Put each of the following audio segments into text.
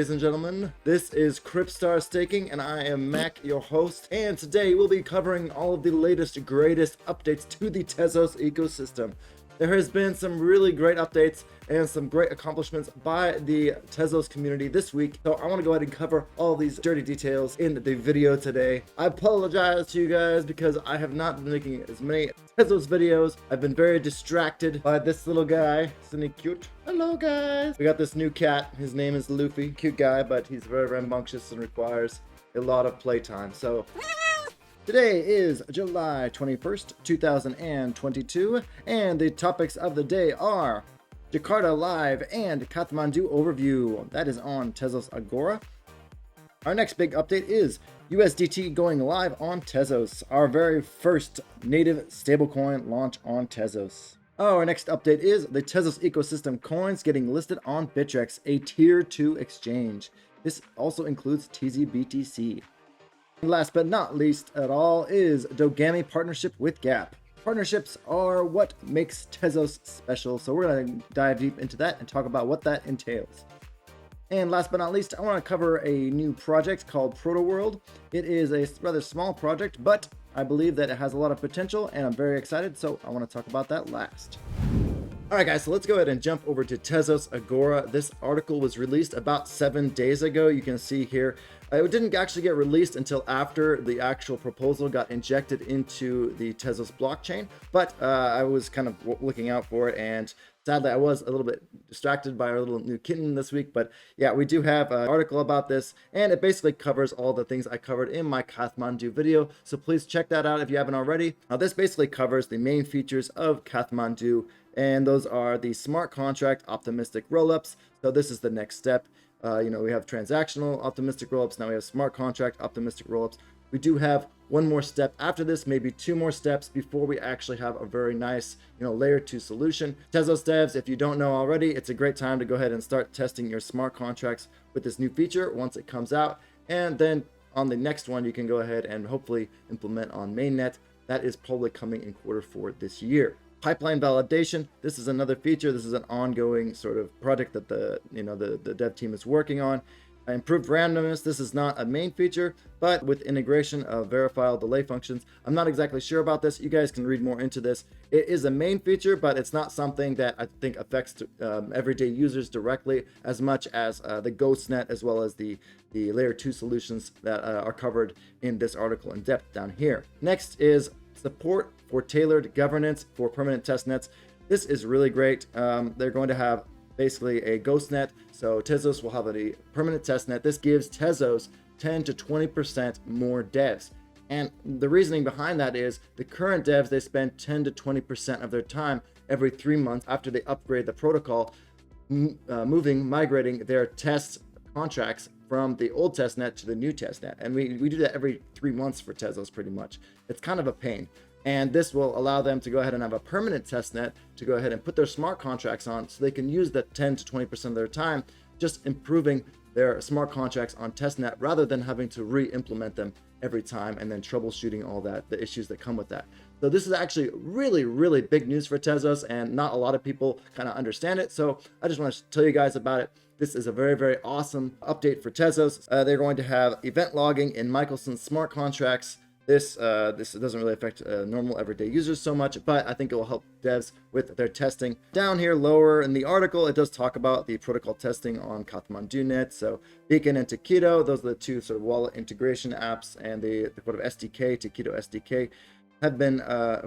ladies and gentlemen. This is Cryptstar Staking, and I am Mac, your host. And today we'll be covering all of the latest, greatest updates to the Tezos ecosystem. There has been some really great updates and some great accomplishments by the Tezos community this week. So I want to go ahead and cover all these dirty details in the video today. I apologize to you guys because I have not been making as many Tezos videos. I've been very distracted by this little guy. Isn't he cute? Hello guys. We got this new cat. His name is Luffy. Cute guy, but he's very rambunctious and requires a lot of playtime. So today is July 21st, 2022, and the topics of the day are Jakarta Live and Kathmandu Overview. That is on Tezos Agora. Our next big update is USDT going live on Tezos, our very first native stablecoin launch on Tezos. Our next update is the Tezos ecosystem coins getting listed on Bittrex, a tier 2 exchange. This also includes TZBTC. And last but not least at all is Dogamy Partnership with Gap. Partnerships are what makes Tezos special, so we're going to dive deep into that and talk about what that entails. And last but not least, I want to cover a new project called Protoverse. It is a rather small project, but I believe that it has a lot of potential, and I'm very excited, so I want to talk about that last. Alright guys, so let's go ahead and jump over to Tezos Agora. This article was released about 7 days ago. You can see here, it didn't actually get released until after the actual proposal got injected into the Tezos blockchain, but I was kind of looking out for it, and sadly I was a little bit distracted by our little new kitten this week. But yeah, we do have an article about this, and it basically covers all the things I covered in my Kathmandu video, so please check that out if you haven't already. This basically covers the main features of Kathmandu, and those are the smart contract optimistic rollups. So this is the next step. We have transactional optimistic rollups. Now we have smart contract optimistic rollups. We do have one more step after this, maybe two more steps before we actually have a very nice, layer 2 solution. Tezos devs, if you don't know already, it's a great time to go ahead and start testing your smart contracts with this new feature once it comes out. And then on the next one, you can go ahead and hopefully implement on mainnet. That is probably coming in Q4 this year. Pipeline validation. This is another feature. This is an ongoing sort of project that the dev team is working on. Improved randomness. This is not a main feature, but with integration of verifiable delay functions. I'm not exactly sure about this. You guys can read more into this. It is a main feature, but it's not something that I think affects everyday users directly as much as the GhostNet, as well as the layer 2 solutions that are covered in this article in depth down here. Next is support for tailored governance for permanent testnets. This is really great. They're going to have basically a GhostNet, so Tezos will have a permanent testnet. This gives Tezos 10 to 20% more devs. And the reasoning behind that is the current devs, they spend 10 to 20% of their time every 3 months after they upgrade the protocol, migrating their test contracts from the old testnet to the new testnet. And we do that every 3 months for Tezos pretty much. It's kind of a pain. And this will allow them to go ahead and have a permanent testnet to go ahead and put their smart contracts on, so they can use that 10 to 20% of their time just improving their smart contracts on testnet, rather than having to re-implement them every time and then troubleshooting all that, the issues that come with that. So this is actually really, really big news for Tezos, and not a lot of people kind of understand it. So I just want to tell you guys about it. This is a very, very awesome update for Tezos. They're going to have event logging in Michelson's smart contracts. This doesn't really affect normal everyday users so much, but I think it will help devs with their testing. Down here lower in the article, it does talk about the protocol testing on Kathmandu.net. So Beacon and Takedo, those are the two sort of wallet integration apps, and the sort of SDK, Takedo SDK, have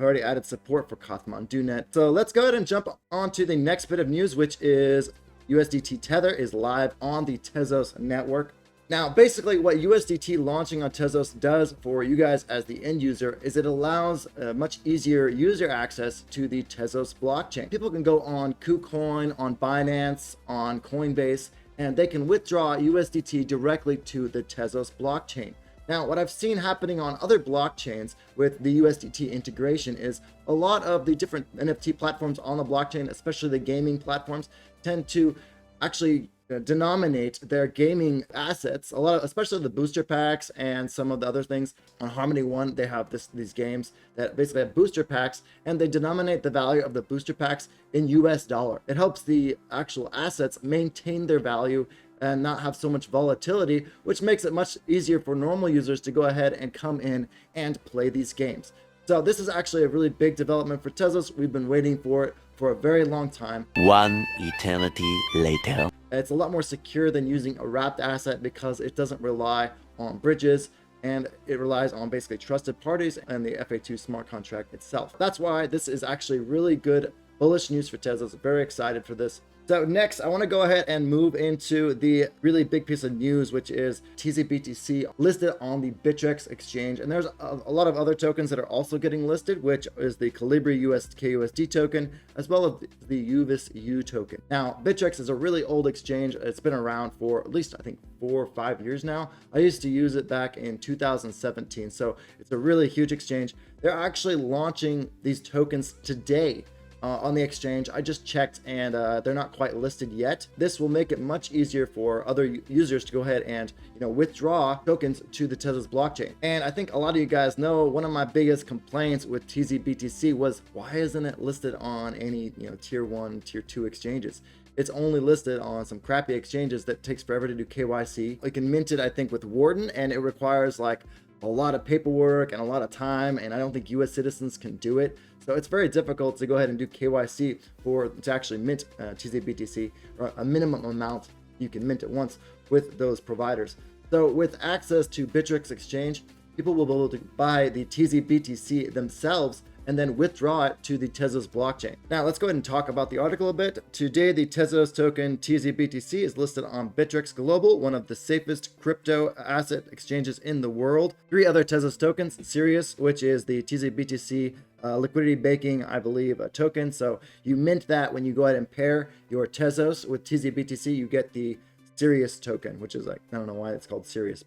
already added support for Kathmandu.net. So let's go ahead and jump on to the next bit of news, which is USDT Tether is live on the Tezos network. Now, basically what USDT launching on Tezos does for you guys as the end user is it allows much easier user access to the Tezos blockchain. People can go on KuCoin, on Binance, on Coinbase, and they can withdraw USDT directly to the Tezos blockchain. Now, what I've seen happening on other blockchains with the USDT integration is a lot of the different NFT platforms on the blockchain, especially the gaming platforms, tend to actually denominate their gaming assets, a lot of, especially the booster packs and some of the other things. On Harmony One, they have these games that basically have booster packs, and they denominate the value of the booster packs in US dollar. It helps the actual assets maintain their value and not have so much volatility, which makes it much easier for normal users to go ahead and come in and play these games. So this is actually a really big development for Tezos. We've been waiting for it for a very long time. One eternity later. It's a lot more secure than using a wrapped asset because it doesn't rely on bridges, and it relies on basically trusted parties and the FA2 smart contract itself. That's why this is actually really good bullish news for Tezos. Very excited for this. So next, I want to go ahead and move into the really big piece of news, which is TZBTC listed on the Bittrex exchange. And there's a lot of other tokens that are also getting listed, which is the Calibri KUSD token, as well as the UVIS token. Now, Bittrex is a really old exchange. It's been around for at least, I think, 4 or 5 years now. I used to use it back in 2017. So it's a really huge exchange. They're actually launching these tokens today on the exchange. I just checked, and they're not quite listed yet. This will make it much easier for other users to go ahead and withdraw tokens to the Tezos blockchain. And I think a lot of you guys know one of my biggest complaints with TZBTC was, why isn't it listed on any tier 1, tier 2 exchanges? It's only listed on some crappy exchanges that takes forever to do KYC. You can mint it, I think, with Warden, and it requires like a lot of paperwork and a lot of time, and I don't think US citizens can do it. So it's very difficult to go ahead and do KYC to actually mint TZBTC, or a minimum amount you can mint at once with those providers. So with access to Bittrex exchange, people will be able to buy the TZBTC themselves and then withdraw it to the Tezos blockchain. Now let's go ahead and talk about the article a bit. Today, the Tezos token TZBTC is listed on Bittrex Global, one of the safest crypto asset exchanges in the world. 3 other Tezos tokens, Sirius, which is the TZBTC liquidity baking, I believe, a token. So you mint that when you go ahead and pair your Tezos with TZBTC, you get the Sirius token, which is like, I don't know why it's called Sirius,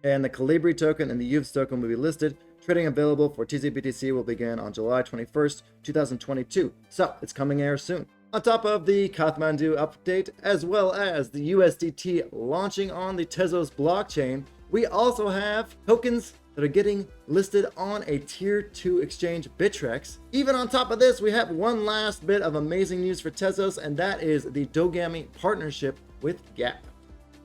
and the Calibri token and the UVIS token will be listed. Trading available for TZBTC will begin on July 21st, 2022. So it's coming here soon. On top of the Kathmandu update, as well as the USDT launching on the Tezos blockchain, we also have tokens that are getting listed on a tier 2 exchange, Bittrex. Even on top of this, we have one last bit of amazing news for Tezos, and that is the Dogamy Partnership with Gap.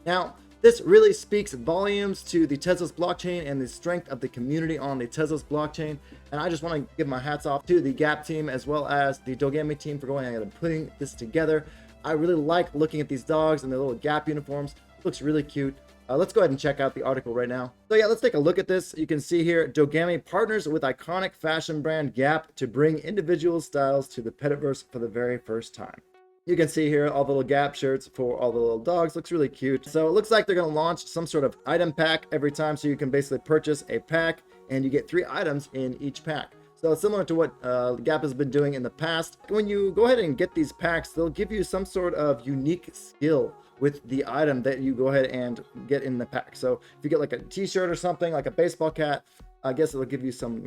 Now, this really speaks volumes to the Tezos blockchain and the strength of the community on the Tezos blockchain. And I just want to give my hats off to the Gap team as well as the Dogamy team for going ahead and putting this together. I really like looking at these dogs and their little Gap uniforms. It looks really cute. Let's go ahead and check out the article right now. So yeah, let's take a look at this. You can see here, Dogamy partners with iconic fashion brand Gap to bring individual styles to the Protoverse for the very first time. You can see here all the little Gap shirts for all the little dogs. Looks really cute. So it looks like they're going to launch some sort of item pack every time. So you can basically purchase a pack and you get 3 items in each pack. So it's similar to what Gap has been doing in the past. When you go ahead and get these packs, they'll give you some sort of unique skill with the item that you go ahead and get in the pack. So if you get like a t-shirt or something, like a baseball cap, I guess it'll give you some,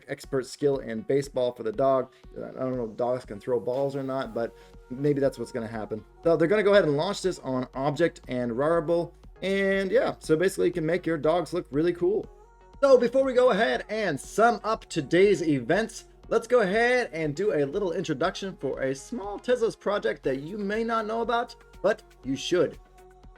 expert skill in baseball for the dog. I don't know if dogs can throw balls or not, but maybe that's what's going to happen. So they're going to go ahead and launch this on Object and Rarible. And yeah, so basically you can make your dogs look really cool. So before we go ahead and sum up today's events, let's go ahead and do a little introduction for a small Tezos project that you may not know about, but you should.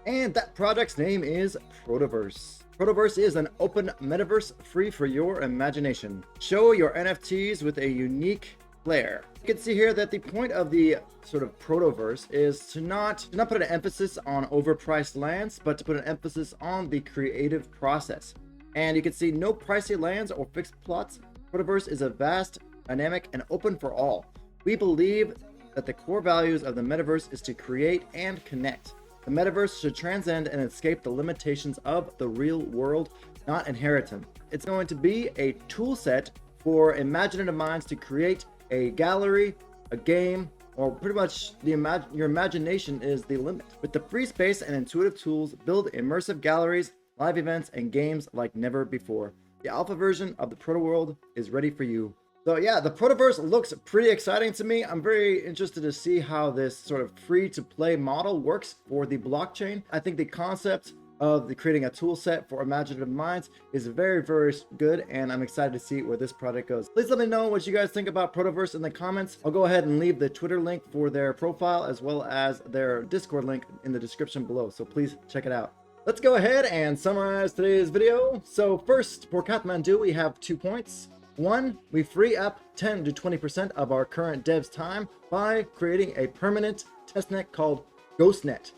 And that project's name is Protoverse. Protoverse is an open metaverse free for your imagination. Show your NFTs with a unique flair. You can see here that the point of the sort of Protoverse is to not put an emphasis on overpriced lands, but to put an emphasis on the creative process. And you can see no pricey lands or fixed plots. Protoverse is a vast, dynamic, and open for all. We believe that the core values of the metaverse is to create and connect. The metaverse should transcend and escape the limitations of the real world, not inherit them. It's going to be a tool set for imaginative minds to create a gallery, a game, or pretty much your imagination is the limit. With the free space and intuitive tools, build immersive galleries, live events, and games like never before. The alpha version of the Proto World is ready for you. So yeah, the Protoverse looks pretty exciting to me. I'm very interested to see how this sort of free-to-play model works for the blockchain. I think the concept of creating a tool set for imaginative minds is very, very good, and I'm excited to see where this product goes. Please let me know what you guys think about Protoverse in the comments. I'll go ahead and leave the Twitter link for their profile as well as their Discord link in the description below, so please check it out. Let's go ahead and summarize today's video. So first, for Kathmandu, we have 2 points. 1, we free up 10 to 20% of our current dev's time by creating a permanent testnet called GhostNet.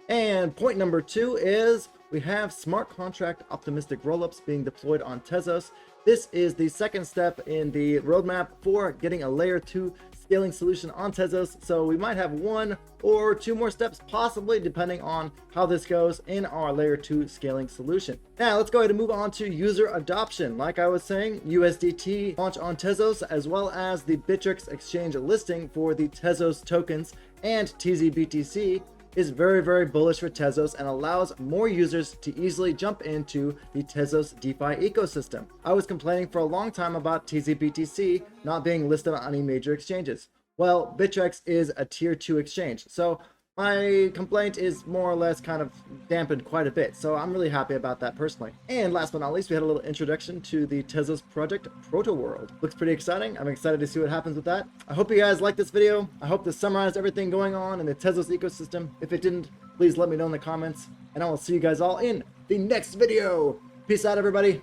And point number 2 is we have smart contract optimistic rollups being deployed on Tezos. This is the second step in the roadmap for getting a layer 2 scaling solution on Tezos. So we might have 1 or 2 more steps, possibly, depending on how this goes in our layer 2 scaling solution. Now let's go ahead and move on to user adoption. Like I was saying, USDT launch on Tezos, as well as the Bittrex exchange listing for the Tezos tokens and TZBTC is very, very bullish for Tezos and allows more users to easily jump into the Tezos DeFi ecosystem. I was complaining for a long time about TZBTC not being listed on any major exchanges. Well, Bittrex is a tier 2 exchange, so my complaint is more or less kind of dampened quite a bit, so I'm really happy about that personally. And last but not least, we had a little introduction to the Tezos project Protoworld. Looks pretty exciting. I'm excited to see what happens with that. I hope you guys liked this video. I hope this summarized everything going on in the Tezos ecosystem. If it didn't, please let me know in the comments, and I will see you guys all in the next video. Peace out, everybody.